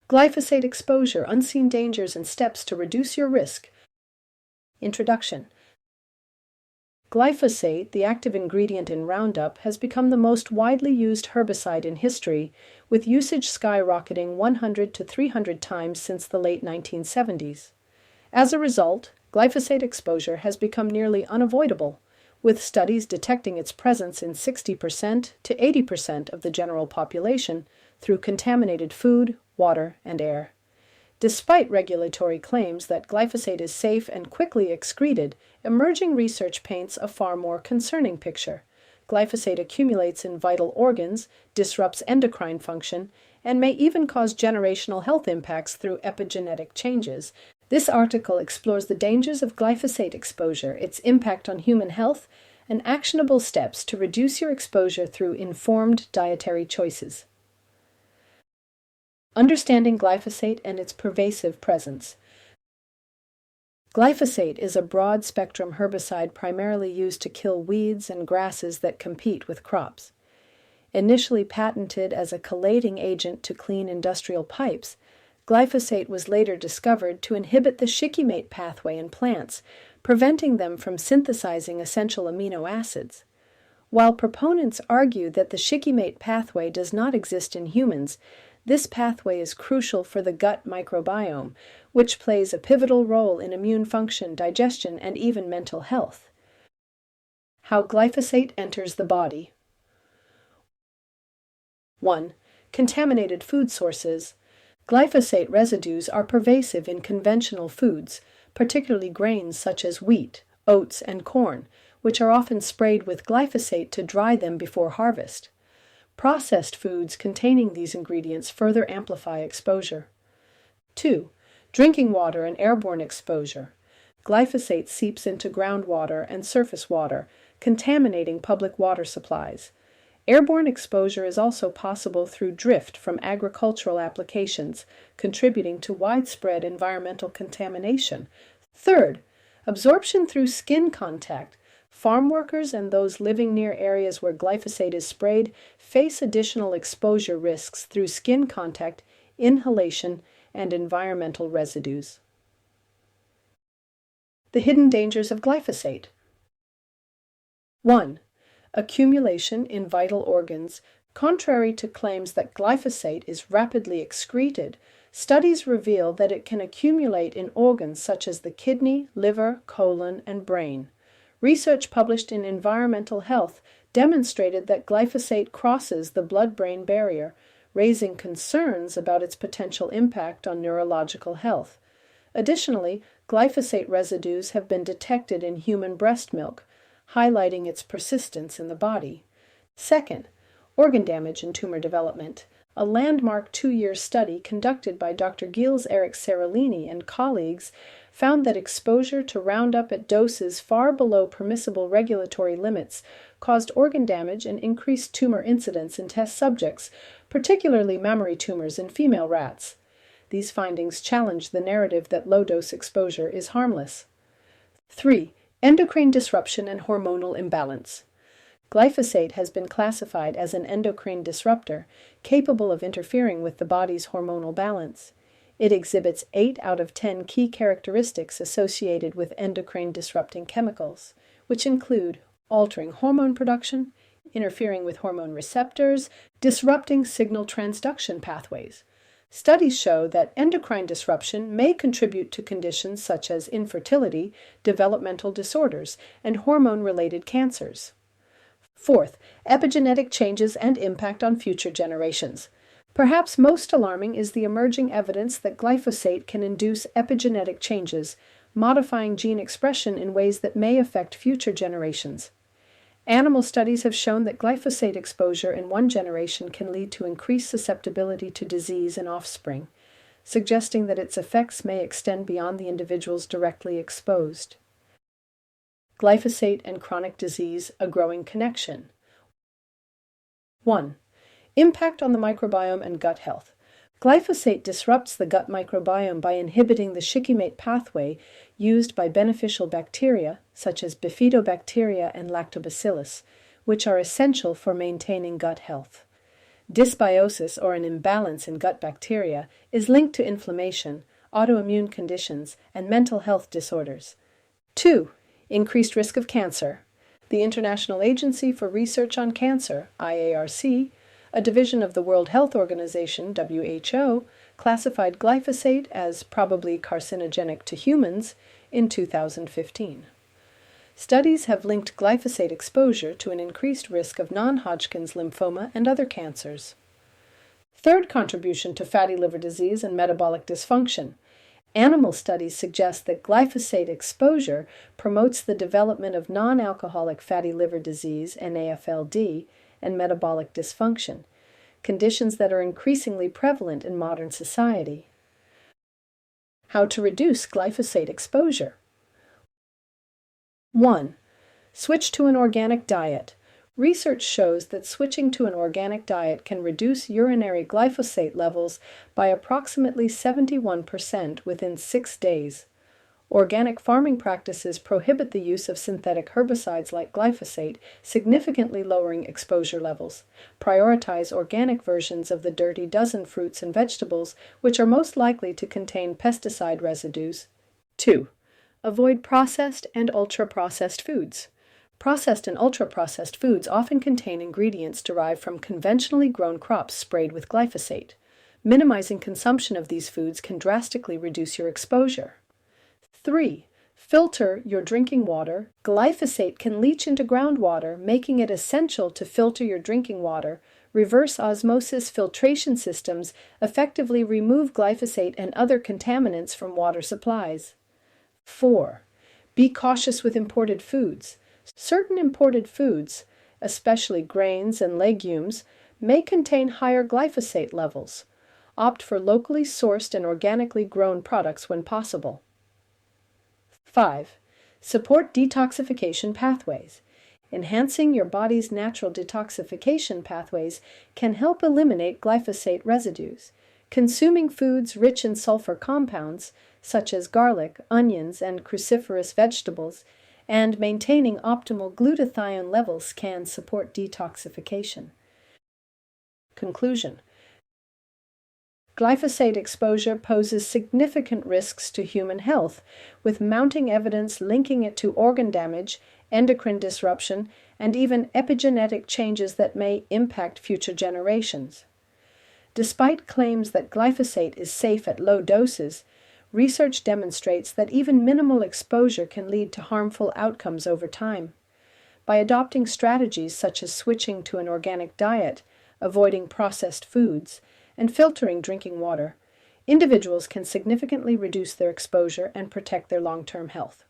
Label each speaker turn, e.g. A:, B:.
A: Glyphosate exposure, unseen dangers and steps to reduce your risk. Introduction. Glyphosate, the active ingredient in Roundup, has become the most widely used herbicide in history, with usage skyrocketing 100 to 300 times since the late 1970s. As a result, glyphosate exposure has become nearly unavoidable, with studies detecting its presence in 60% to 80% of the general population through contaminated food, water, and air. Despite regulatory claims that glyphosate is safe and quickly excreted, emerging research paints a far more concerning picture. Glyphosate accumulates in vital organs, disrupts endocrine function, and may even cause generational health impacts through epigenetic changes. This article explores the dangers of glyphosate exposure, its impact on human health, and actionable steps to reduce your exposure through informed dietary choices. Understanding glyphosate and its pervasive presence. Glyphosate is a broad-spectrum herbicide primarily used to kill weeds and grasses that compete with crops. Initially patented as a chelating agent to clean industrial pipes, glyphosate was later discovered to inhibit the shikimate pathway in plants, preventing them from synthesizing essential amino acids. While proponents argue that the shikimate pathway does not exist in humans, this pathway is crucial for the gut microbiome, which plays a pivotal role in immune function, digestion, and even mental health. How glyphosate enters the body. 1. Contaminated food sources. Glyphosate residues are pervasive in conventional foods, particularly grains such as wheat, oats, and corn, which are often sprayed with glyphosate to dry them before harvest. Processed foods containing these ingredients further amplify exposure. 2. Drinking water and airborne exposure. Glyphosate seeps into groundwater and surface water, contaminating public water supplies. Airborne exposure is also possible through drift from agricultural applications, contributing to widespread environmental contamination. 3. Absorption through skin contact. Farm workers and those living near areas where glyphosate is sprayed face additional exposure risks through skin contact, inhalation, and environmental residues. The hidden dangers of glyphosate. 1. Accumulation in vital organs. Contrary to claims that glyphosate is rapidly excreted, studies reveal that it can accumulate in organs such as the kidney, liver, colon, and brain. Research published in Environmental Health demonstrated that glyphosate crosses the blood-brain barrier, raising concerns about its potential impact on neurological health. Additionally, glyphosate residues have been detected in human breast milk, highlighting its persistence in the body. 2. Organ damage and tumor development. A landmark 2-year study conducted by Dr. Gilles Eric Seralini and colleagues found that exposure to Roundup at doses far below permissible regulatory limits caused organ damage and increased tumor incidence in test subjects, particularly mammary tumors in female rats. These findings challenge the narrative that low-dose exposure is harmless. 3. Endocrine disruption and hormonal imbalance. Glyphosate has been classified as an endocrine disruptor, capable of interfering with the body's hormonal balance. It exhibits 8 out of 10 key characteristics associated with endocrine-disrupting chemicals, which include altering hormone production, interfering with hormone receptors, disrupting signal transduction pathways. Studies show that endocrine disruption may contribute to conditions such as infertility, developmental disorders, and hormone-related cancers. 4. Epigenetic changes and impact on future generations. Perhaps most alarming is the emerging evidence that glyphosate can induce epigenetic changes, modifying gene expression in ways that may affect future generations. Animal studies have shown that glyphosate exposure in one generation can lead to increased susceptibility to disease in offspring, suggesting that its effects may extend beyond the individuals directly exposed. Glyphosate and chronic disease, a growing connection. 1. Impact on the microbiome and gut health. Glyphosate disrupts the gut microbiome by inhibiting the shikimate pathway used by beneficial bacteria, such as bifidobacteria and lactobacillus, which are essential for maintaining gut health. Dysbiosis, or an imbalance in gut bacteria, is linked to inflammation, autoimmune conditions, and mental health disorders. 2. Increased risk of cancer. The International Agency for Research on Cancer, IARC, a division of the World Health Organization, WHO, classified glyphosate as probably carcinogenic to humans in 2015. Studies have linked glyphosate exposure to an increased risk of non-Hodgkin's lymphoma and other cancers. Third contribution to fatty liver disease and metabolic dysfunction. Animal studies suggest that glyphosate exposure promotes the development of non-alcoholic fatty liver disease, NAFLD, and metabolic dysfunction, conditions that are increasingly prevalent in modern society. How to reduce glyphosate exposure? 1. Switch to an organic diet. Research shows that switching to an organic diet can reduce urinary glyphosate levels by approximately 71% within 6 days. Organic farming practices prohibit the use of synthetic herbicides like glyphosate, significantly lowering exposure levels. Prioritize organic versions of the dirty dozen fruits and vegetables, which are most likely to contain pesticide residues. 2. Avoid processed and ultra-processed foods. Processed and ultra-processed foods often contain ingredients derived from conventionally grown crops sprayed with glyphosate. Minimizing consumption of these foods can drastically reduce your exposure. 3. Filter your drinking water. Glyphosate can leach into groundwater, making it essential to filter your drinking water. Reverse osmosis filtration systems effectively remove glyphosate and other contaminants from water supplies. 4. Be cautious with imported foods. Certain imported foods, especially grains and legumes, may contain higher glyphosate levels. Opt for locally sourced and organically grown products when possible. 5. Support detoxification pathways. Enhancing your body's natural detoxification pathways can help eliminate glyphosate residues. Consuming foods rich in sulfur compounds, such as garlic, onions, and cruciferous vegetables, and maintaining optimal glutathione levels can support detoxification. Conclusion. Glyphosate exposure poses significant risks to human health, with mounting evidence linking it to organ damage, endocrine disruption, and even epigenetic changes that may impact future generations. Despite claims that glyphosate is safe at low doses, research demonstrates that even minimal exposure can lead to harmful outcomes over time. By adopting strategies such as switching to an organic diet, avoiding processed foods, and filtering drinking water, individuals can significantly reduce their exposure and protect their long-term health.